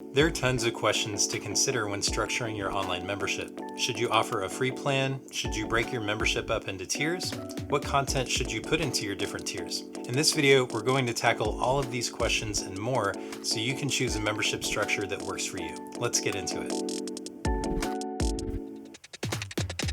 There are tons of questions to consider when structuring your online membership. Should you offer a free plan? Should you break your membership up into tiers? What content should you put into your different tiers? In this video, we're going to tackle all of these questions and more so you can choose a membership structure that works for you. Let's get into it.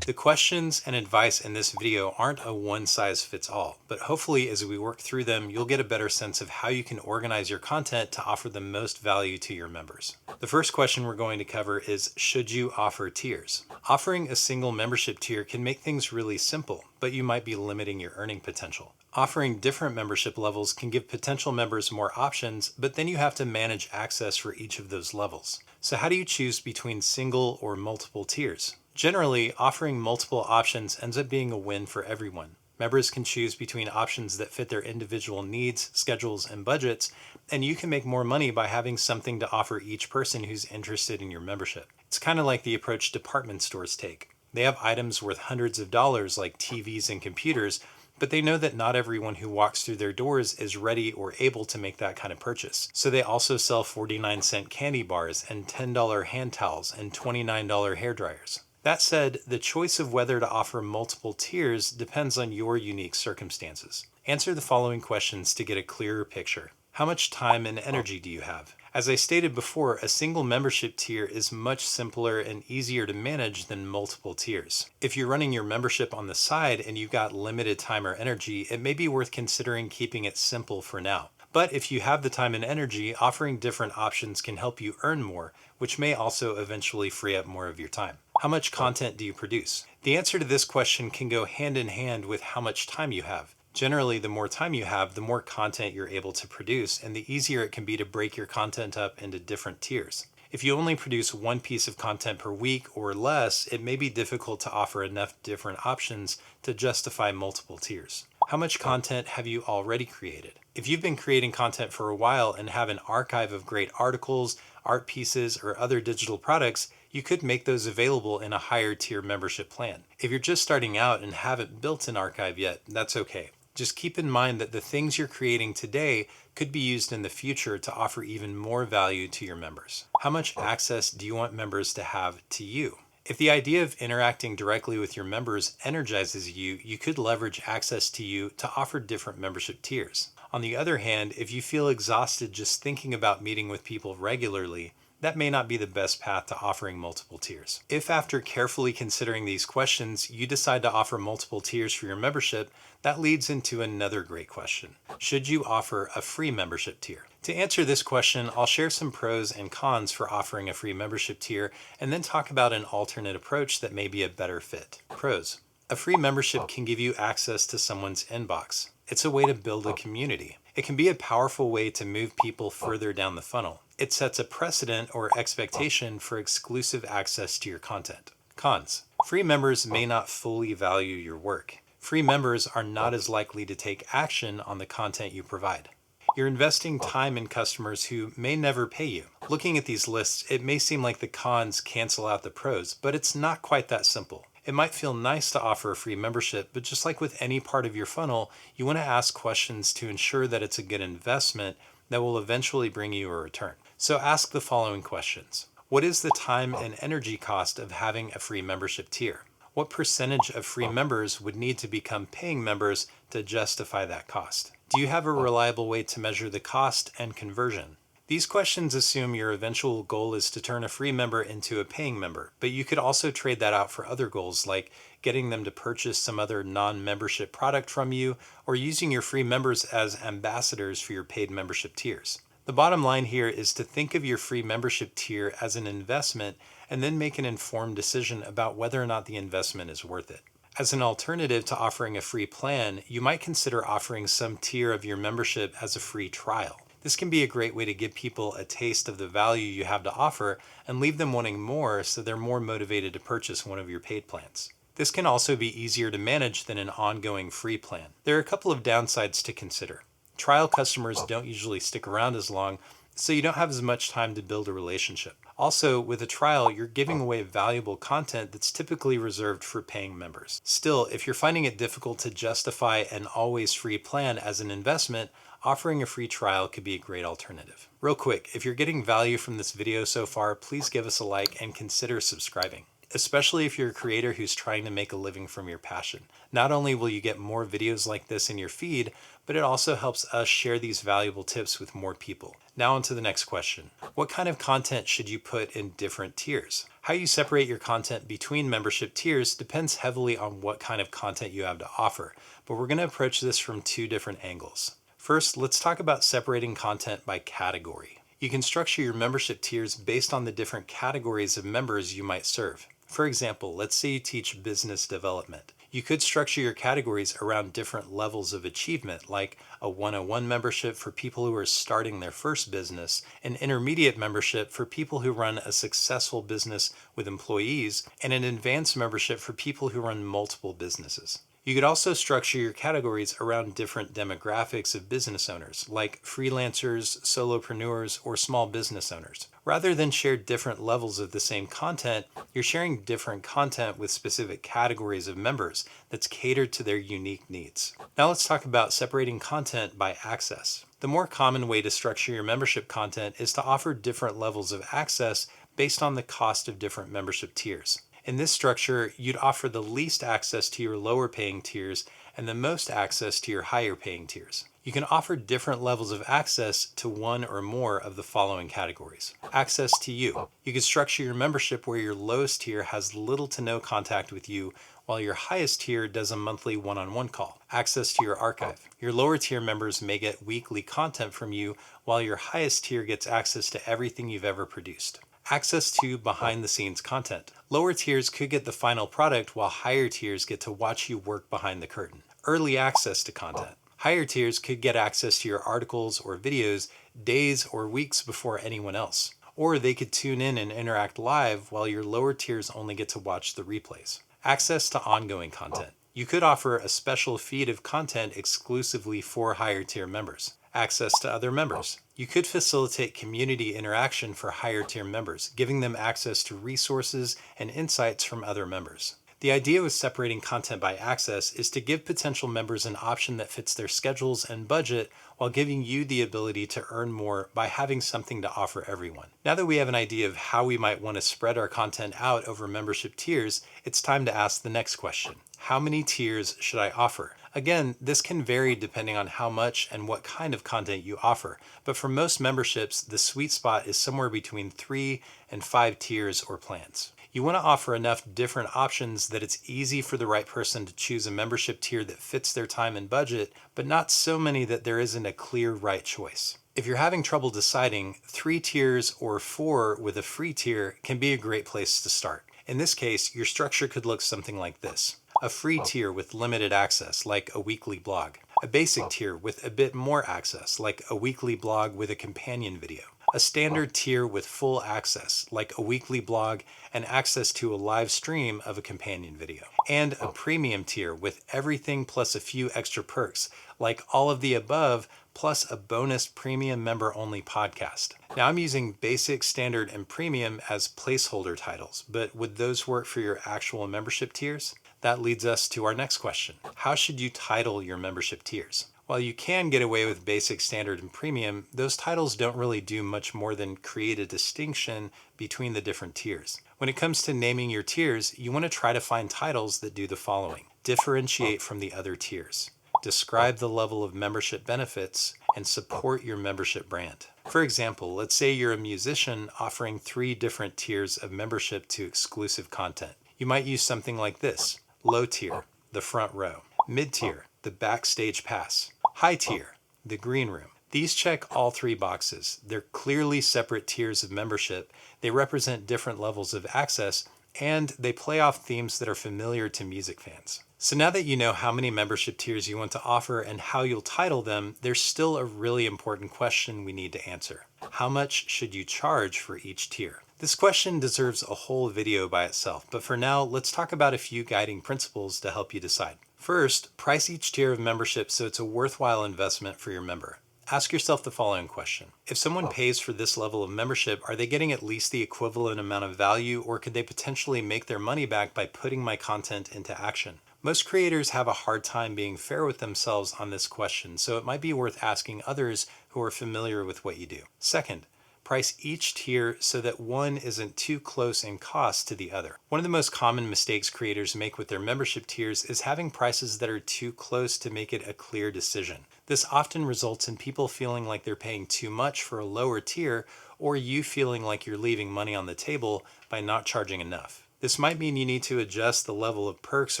The questions and advice in this video aren't a one-size-fits-all, but hopefully as we work through them, you'll get a better sense of how you can organize your content to offer the most value to your members. The first question we're going to cover is, should you offer tiers? Offering a single membership tier can make things really simple, but you might be limiting your earning potential. Offering different membership levels can give potential members more options, but then you have to manage access for each of those levels. So how do you choose between single or multiple tiers? Generally, offering multiple options ends up being a win for everyone. Members can choose between options that fit their individual needs, schedules, and budgets, and you can make more money by having something to offer each person who's interested in your membership. It's kind of like the approach department stores take. They have items worth hundreds of dollars like TVs and computers, but they know that not everyone who walks through their doors is ready or able to make that kind of purchase. So they also sell 49-cent candy bars and $10 hand towels and $29 hair dryers. That said, the choice of whether to offer multiple tiers depends on your unique circumstances. Answer the following questions to get a clearer picture. How much time and energy do you have? As I stated before, a single membership tier is much simpler and easier to manage than multiple tiers. If you're running your membership on the side and you've got limited time or energy, it may be worth considering keeping it simple for now. But if you have the time and energy, offering different options can help you earn more, which may also eventually free up more of your time. How much content do you produce? The answer to this question can go hand in hand with how much time you have. Generally, the more time you have, the more content you're able to produce, and the easier it can be to break your content up into different tiers. If you only produce one piece of content per week or less, it may be difficult to offer enough different options to justify multiple tiers. How much content have you already created? If you've been creating content for a while and have an archive of great articles, art pieces, or other digital products, you could make those available in a higher tier membership plan. If you're just starting out and haven't built an archive yet, that's okay. Just keep in mind that the things you're creating today could be used in the future to offer even more value to your members. How much access do you want members to have to you? If the idea of interacting directly with your members energizes you, you could leverage access to you to offer different membership tiers. On the other hand, if you feel exhausted just thinking about meeting with people regularly, that may not be the best path to offering multiple tiers. If after carefully considering these questions, you decide to offer multiple tiers for your membership, that leads into another great question. Should you offer a free membership tier? To answer this question, I'll share some pros and cons for offering a free membership tier and then talk about an alternate approach that may be a better fit. Pros. A free membership can give you access to someone's inbox. It's a way to build a community. It can be a powerful way to move people further down the funnel. It sets a precedent or expectation for exclusive access to your content. Cons. Free members may not fully value your work. Free members are not as likely to take action on the content you provide. You're investing time in customers who may never pay you. Looking at these lists, it may seem like the cons cancel out the pros, but it's not quite that simple. It might feel nice to offer a free membership, but just like with any part of your funnel, you want to ask questions to ensure that it's a good investment that will eventually bring you a return. So ask the following questions. What is the time and energy cost of having a free membership tier? What percentage of free members would need to become paying members to justify that cost? Do you have a reliable way to measure the cost and conversion? These questions assume your eventual goal is to turn a free member into a paying member, but you could also trade that out for other goals like getting them to purchase some other non-membership product from you or using your free members as ambassadors for your paid membership tiers. The bottom line here is to think of your free membership tier as an investment and then make an informed decision about whether or not the investment is worth it. As an alternative to offering a free plan, you might consider offering some tier of your membership as a free trial. This can be a great way to give people a taste of the value you have to offer and leave them wanting more so they're more motivated to purchase one of your paid plans. This can also be easier to manage than an ongoing free plan. There are a couple of downsides to consider. Trial customers don't usually stick around as long, so you don't have as much time to build a relationship. Also, with a trial, you're giving away valuable content that's typically reserved for paying members. Still, if you're finding it difficult to justify an always free plan as an investment, offering a free trial could be a great alternative. Real quick, if you're getting value from this video so far, please give us a like and consider subscribing, especially if you're a creator who's trying to make a living from your passion. Not only will you get more videos like this in your feed, but it also helps us share these valuable tips with more people. Now on to the next question. What kind of content should you put in different tiers? How you separate your content between membership tiers depends heavily on what kind of content you have to offer, but we're going to approach this from two different angles. First, let's talk about separating content by category. You can structure your membership tiers based on the different categories of members you might serve. For example, let's say you teach business development. You could structure your categories around different levels of achievement, like a 101 membership for people who are starting their first business, an intermediate membership for people who run a successful business with employees, and an advanced membership for people who run multiple businesses. You could also structure your categories around different demographics of business owners, like freelancers, solopreneurs, or small business owners. Rather than share different levels of the same content, you're sharing different content with specific categories of members that's catered to their unique needs. Now let's talk about separating content by access. The more common way to structure your membership content is to offer different levels of access based on the cost of different membership tiers. In this structure, you'd offer the least access to your lower paying tiers and the most access to your higher paying tiers. You can offer different levels of access to one or more of the following categories. Access to you. You can structure your membership where your lowest tier has little to no contact with you, while your highest tier does a monthly one-on-one call. Access to your archive. Your lower tier members may get weekly content from you, while your highest tier gets access to everything you've ever produced. Access to behind-the-scenes content. Lower tiers could get the final product, while higher tiers get to watch you work behind the curtain. Early access to content. Higher tiers could get access to your articles or videos days or weeks before anyone else. Or they could tune in and interact live, while your lower tiers only get to watch the replays. Access to ongoing content. You could offer a special feed of content exclusively for higher tier members. Access to other members. You could facilitate community interaction for higher tier members, giving them access to resources and insights from other members. The idea with separating content by access is to give potential members an option that fits their schedules and budget while giving you the ability to earn more by having something to offer everyone. Now that we have an idea of how we might want to spread our content out over membership tiers, it's time to ask the next question. How many tiers should I offer? Again, this can vary depending on how much and what kind of content you offer, but for most memberships, the sweet spot is somewhere between 3 and 5 tiers or plans. You want to offer enough different options that it's easy for the right person to choose a membership tier that fits their time and budget, but not so many that there isn't a clear right choice. If you're having trouble deciding, 3 tiers or 4 with a free tier can be a great place to start. In this case, your structure could look something like this. A free tier with limited access, like a weekly blog. A basic tier with a bit more access, like a weekly blog with a companion video. A standard tier with full access, like a weekly blog and access to a live stream of a companion video. And a premium tier with everything plus a few extra perks, like all of the above plus a bonus premium member-only podcast. Now I'm using basic, standard, and premium as placeholder titles, but would those work for your actual membership tiers? That leads us to our next question. How should you title your membership tiers? While you can get away with basic, standard, and premium, those titles don't really do much more than create a distinction between the different tiers. When it comes to naming your tiers, you want to try to find titles that do the following. Differentiate from the other tiers. Describe the level of membership benefits, and support your membership brand. For example, let's say you're a musician offering 3 different tiers of membership to exclusive content. You might use something like this. Low tier, the front row. Mid tier, the backstage pass. High tier, the green room. These check all 3 boxes. They're clearly separate tiers of membership. They represent different levels of access, and they play off themes that are familiar to music fans. So now that you know how many membership tiers you want to offer and how you'll title them, there's still a really important question we need to answer. How much should you charge for each tier? This question deserves a whole video by itself, but for now, let's talk about a few guiding principles to help you decide. First, price each tier of membership so it's a worthwhile investment for your member. Ask yourself the following question. If someone pays for this level of membership, are they getting at least the equivalent amount of value, or could they potentially make their money back by putting my content into action? Most creators have a hard time being fair with themselves on this question, so it might be worth asking others who are familiar with what you do. Second, price each tier so that one isn't too close in cost to the other. One of the most common mistakes creators make with their membership tiers is having prices that are too close to make it a clear decision. This often results in people feeling like they're paying too much for a lower tier, or you feeling like you're leaving money on the table by not charging enough. This might mean you need to adjust the level of perks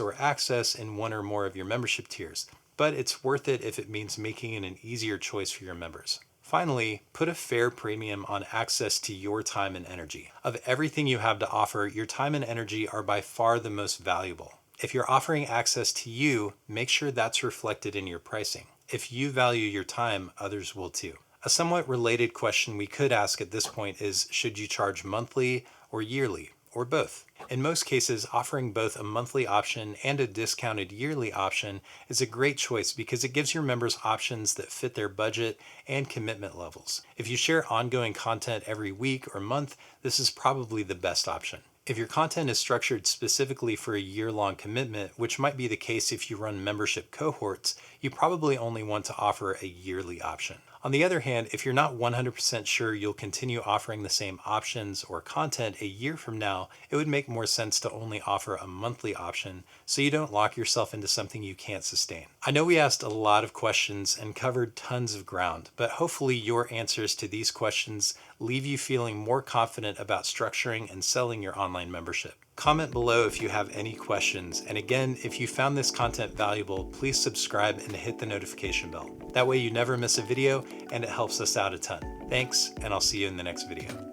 or access in one or more of your membership tiers, but it's worth it if it means making it an easier choice for your members. Finally, put a fair premium on access to your time and energy. Of everything you have to offer, your time and energy are by far the most valuable. If you're offering access to you, make sure that's reflected in your pricing. If you value your time, others will too. A somewhat related question we could ask at this point is, should you charge monthly or yearly, or both? In most cases, offering both a monthly option and a discounted yearly option is a great choice because it gives your members options that fit their budget and commitment levels. If you share ongoing content every week or month, this is probably the best option. If your content is structured specifically for a year-long commitment, which might be the case if you run membership cohorts, you probably only want to offer a yearly option. On the other hand, if you're not 100% sure you'll continue offering the same options or content a year from now, it would make more sense to only offer a monthly option so you don't lock yourself into something you can't sustain. I know we asked a lot of questions and covered tons of ground, but hopefully your answers to these questions leave you feeling more confident about structuring and selling your online membership. Comment below if you have any questions, and again, if you found this content valuable, please subscribe and hit the notification bell. That way you never miss a video and it helps us out a ton. Thanks, and I'll see you in the next video.